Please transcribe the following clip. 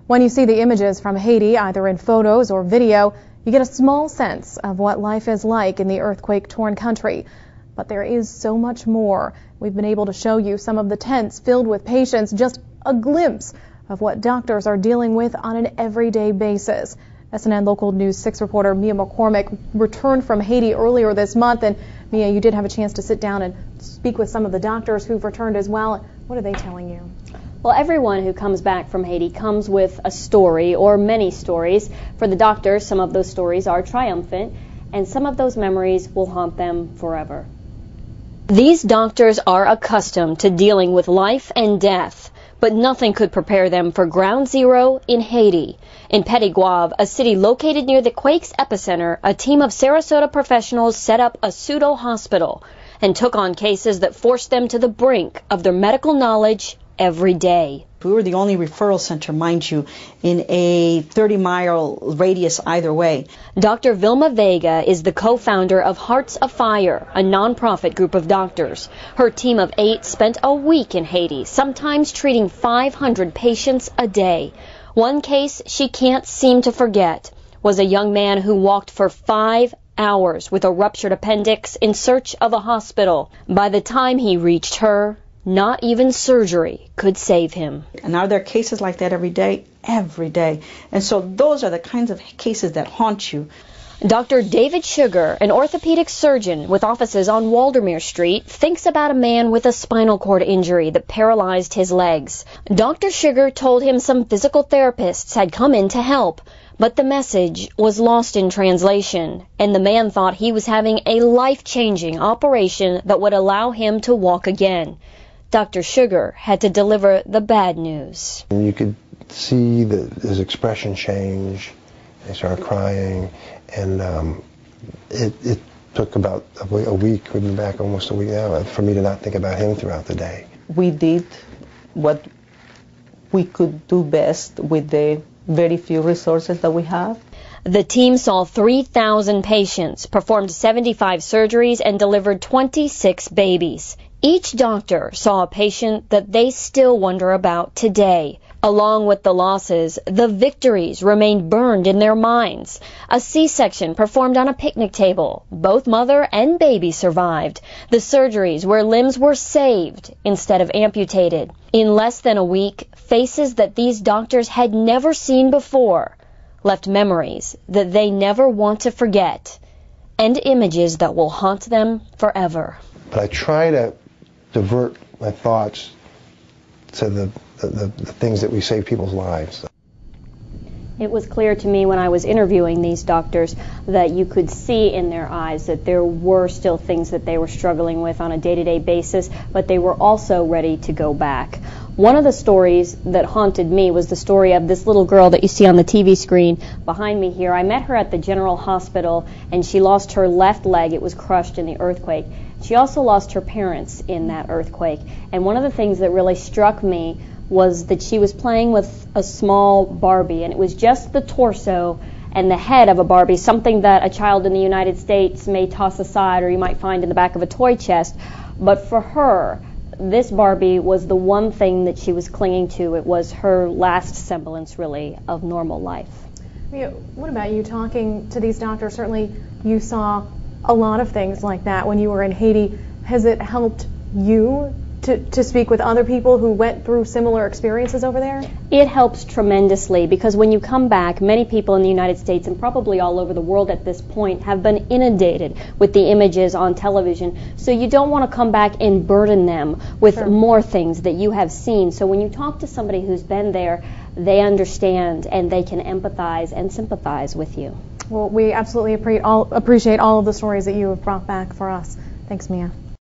When you see the images from Haiti, either in photos or video, you get a small sense of what life is like in the earthquake-torn country. But there is so much more. We've been able to show you some of the tents filled with patients, just a glimpse of what doctors are dealing with on an everyday basis. SNN Local News 6 reporter Mia McCormick returned from Haiti earlier this month. And Mia, you did have a chance to sit down and speak with some of the doctors who've returned as well. What are they telling you? Well, everyone who comes back from Haiti comes with a story or many stories. For the doctors, some of those stories are triumphant, and some of those memories will haunt them forever. These doctors are accustomed to dealing with life and death, but nothing could prepare them for ground zero in Haiti. In Petit Guave, a city located near the quake's epicenter, a team of Sarasota professionals set up a pseudo-hospital and took on cases that forced them to the brink of their medical knowledge every day. We were the only referral center, mind you, in a 30-mile radius either way. Dr. Vilma Vega is the co-founder of Hearts Afire, a nonprofit group of doctors. Her team of 8 spent a week in Haiti, sometimes treating 500 patients a day. One case she can't seem to forget was a young man who walked for 5 hours with a ruptured appendix in search of a hospital. By the time he reached her, not even surgery could save him. And are there cases like that every day? Every day. And so those are the kinds of cases that haunt you. Dr. David Sugar, an orthopedic surgeon with offices on Waldermere Street, thinks about a man with a spinal cord injury that paralyzed his legs. Dr. Sugar told him some physical therapists had come in to help, but the message was lost in translation, and the man thought he was having a life-changing operation that would allow him to walk again. Dr. Sugar had to deliver the bad news. And you could see his expression change. He started crying, and it took about a week, we've been back almost a week now, for me to not think about him throughout the day. We did what we could do best with the very few resources that we have. The team saw 3,000 patients, performed 75 surgeries, and delivered 26 babies. Each doctor saw a patient that they still wonder about today. Along with the losses, the victories remained burned in their minds. A C-section performed on a picnic table. Both mother and baby survived. The surgeries where limbs were saved instead of amputated. In less than a week, faces that these doctors had never seen before left memories that they never want to forget, and images that will haunt them forever. But I try to divert my thoughts to the things that we save people's lives. It was clear to me when I was interviewing these doctors that you could see in their eyes that there were still things that they were struggling with on a day-to-day basis, but they were also ready to go back. One of the stories that haunted me was the story of this little girl that you see on the TV screen behind me here. I met her at the General Hospital, and she lost her left leg. It was crushed in the earthquake. She also lost her parents in that earthquake. And one of the things that really struck me was that she was playing with a small Barbie, and it was just the torso and the head of a Barbie, something that a child in the United States may toss aside or you might find in the back of a toy chest. But for her, this Barbie was the one thing that she was clinging to. It was her last semblance, really, of normal life. What about you talking to these doctors? Certainly you saw a lot of things like that when you were in Haiti. Has it helped you to speak with other people who went through similar experiences over there? It helps tremendously, because when you come back, many people in the United States and probably all over the world at this point have been inundated with the images on television. So you don't want to come back and burden them with more things that you have seen. So when you talk to somebody who's been there, they understand and they can empathize and sympathize with you. Well, we absolutely appreciate all of the stories that you have brought back for us. Thanks, Mia.